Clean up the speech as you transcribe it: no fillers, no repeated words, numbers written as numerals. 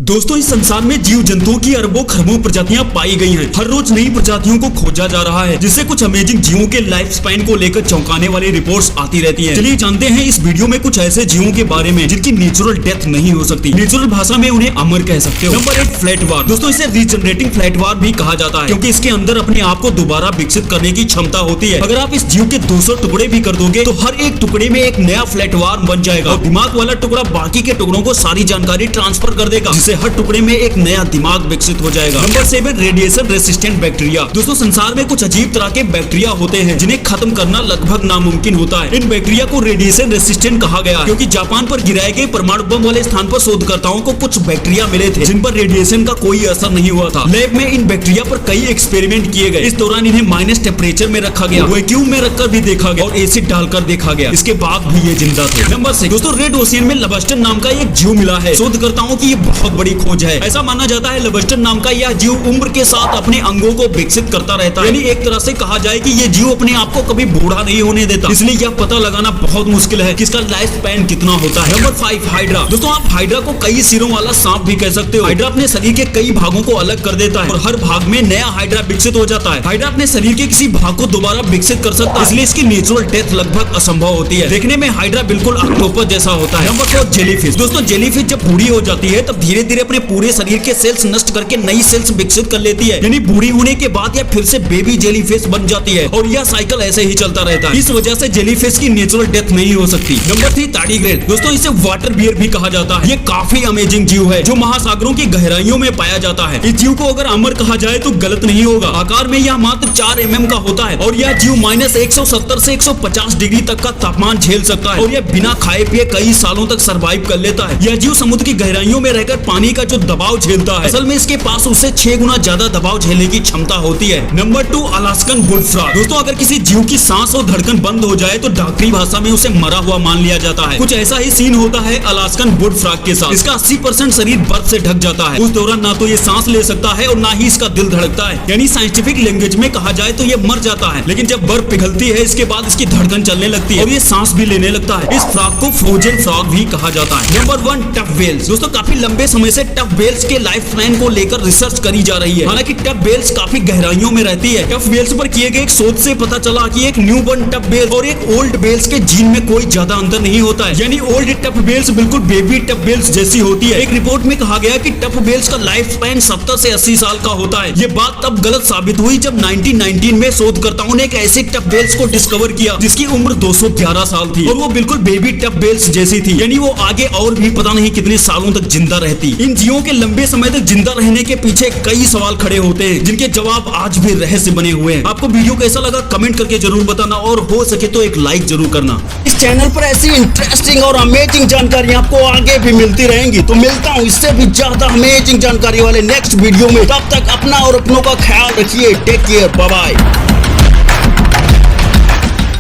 दोस्तों इस संसार में जीव जंतुओं की अरबों खरबों प्रजातियां पाई गई हैं। हर रोज नई प्रजातियों को खोजा जा रहा है, जिससे कुछ अमेजिंग जीवों के लाइफ स्पैन को लेकर चौंकाने वाली रिपोर्ट्स आती रहती हैं। चलिए जानते हैं इस वीडियो में कुछ ऐसे जीवों के बारे में जिनकी नेचुरल डेथ नहीं हो सकती। नेचुरल भाषा में उन्हें अमर कह सकते हो। नंबर 8 फ्लैटवार। दोस्तों इसे रीजनरेटिंग फ्लैटवार भी कहा जाता है, क्योंकि इसके अंदर अपने आप को दोबारा विकसित करने की क्षमता होती है। अगर आप इस जीव के 200 टुकड़े भी कर दोगे तो हर एक टुकड़े में एक नया फ्लैटवार बन जाएगा। दिमाग वाला टुकड़ा बाकी के टुकड़ों को सारी जानकारी ट्रांसफर कर देगा, जिससे हर टुकड़े में एक नया दिमाग विकसित हो जाएगा। Number 7 radiation resistant bacteria. दोस्तों संसार में कुछ अजीब तरह के बैक्टीरिया होते हैं जिन्हें खत्म करना लगभग नामुमकिन होता है। इन बैक्टीरिया को रेडिएशन रेसिस्टेंट कहा गया, क्योंकि जापान पर गिराए गए परमाणु बम वाले स्थान पर शोधकर्ताओं को कुछ बैक्टीरिया मिले थे जिन पर रेडिएशन का कोई असर नहीं हुआ था। लैब में इन बैक्टीरिया पर कई एक्सपेरिमेंट किए गए। इस दौरान इन्हें माइनस टेम्परेचर में रखा गया, वैक्यूम में रखकर भी देखा गया और एसिड डालकर देखा गया। इसके बाद भी ये जिंदा थे। नंबर 6 दोस्तों रेड ओशियन में लबस्टर नाम का एक जीव मिला है। शोधकर्ताओं की ये बहुत बड़ी खोज है। ऐसा माना जाता है लबस्टर नाम का यह जीव उम्र के साथ अपने अंगों को विकसित करता रहता है। यानी एक तरह से कहा जाए कि ये जीव अपने आप को कभी बूढ़ा नहीं होने देता। इसलिए यह पता लगाना बहुत मुश्किल है कि इसका लाइफ स्पैन कितना होता है। Number 5 hydra. दोस्तों आप हाइड्रा को कई सिरों वाला सांप भी कह सकते हो। हाइड्रा अपने शरीर के कई भागों को अलग कर देता है और हर भाग में नया हाइड्रा विकसित हो जाता है। हाइड्रा अपने शरीर के किसी भाग को दोबारा विकसित कर सकता है, इसलिए इसकी नेचुरल डेथ लगभग असंभव होती है। देखने में हाइड्रा बिल्कुल ऑक्टोपस जैसा होता है। Number 4 jellyfish. दोस्तों जेलीफिश जब बूढ़ी हो जाती है तब धीरे धीरे अपने पूरे शरीर के सेल्स नष्ट करके नई सेल्स विकसित कर लेती है। यानी बूढ़ी होने के बाद यह फिर से बेबी जेलीफिश बन जाती है और यह साइकिल ऐसे ही चलता रहता है। इस वजह से जेलीफिश की नेचुरल डेथ नहीं हो सकती। नंबर 3 तार्डिग्रेड। दोस्तों इसे वाटर बियर भी कहा जाता है। ये काफी अमेजिंग जीव है जो महासागरों की गहराइयों में पाया जाता है। इस जीव को अगर अमर कहा जाए तो गलत नहीं होगा। आकार में यह मात्र 4 mm का होता है और यह जीव -170 से 150 डिग्री तक का तापमान झेल सकता है और यह बिना खाए पिए कई सालों तक सर्वाइव कर लेता है। यह जीव समुद्र की गहराइयों में रहकर पानी का जो दबाव झेलता है, असल में इसके पास उससे 6 गुना ज्यादा दबाव झेलने की क्षमता होती है। Number 2 Alaskan bullfrog. दोस्तों अगर किसी जीव की सांस और धड़कन बंद हो जाए तो डॉक्टरी भाषा में उसे मरा हुआ मान लिया जाता है। कुछ ऐसा ही सीन होता है अलास्कन बुलफ्रॉग के साथ। इसका 80% शरीर बर्फ से ढक जाता है। उस दौरान ना तो ये सांस ले सकता है और ना ही इसका दिल धड़कता है। यानी साइंटिफिक लैंग्वेज में कहा जाए तो ये मर जाता है। लेकिन जब बर्फ पिघलती है इसके बाद इसकी धड़कन चलने लगती है और ये सांस भी लेने लगता है। इस फ्रॉग को फ्रोजन फ्रॉग भी कहा जाता है। Number 1 tough whales. दोस्तों काफी लंबे समय से टफ वेल्स के लाइफ स्पैन को लेकर रिसर्च करी जा रही है। हालांकि टफ वेल्स काफी गहराइयों में रहती है। टफ वेल्स पर किए गए एक शोध से पता चला कि एक न्यूबॉर्न टफ वेल्स और एक ओल्ड वेल्स के जीन में कोई ज्यादा अंतर नहीं होता है। यानी ओल्ड टफ वेल्स बिल्कुल बेबी टफ वेल्स जैसी होती है। एक रिपोर्ट में कहा गया कि टफ वेल्स का लाइफ स्पैन 70 से 80 साल का होता है। ये बात तब गलत साबित हुई जब 1919 में शोधकर्ताओं ने एक ऐसे टफ वेल्स को डिस्कवर किया जिसकी उम्र 211 साल थी और वो बिल्कुल बेबी टफ वेल्स जैसी थी। यानी वो आगे और भी पता नहीं कितने सालों तक जिंदा रहती। इन जीवों के लंबे समय तक जिंदा रहने के पीछे कई सवाल खड़े होते हैं जिनके जवाब आज भी रहस्य बने हुए हैं। आपको वीडियो कैसा लगा कमेंट करके जरूर बताना और हो सके तो एक लाइक जरूर करना। इस चैनल पर ऐसी इंटरेस्टिंग और अमेजिंग जानकारी आपको आगे भी मिलती रहेंगी। तो मिलता हूँ इससे भी ज्यादा अमेजिंग जानकारी वाले नेक्स्ट वीडियो में। तब तक अपना और अपनों का ख्याल रखिए। Take care, bye bye.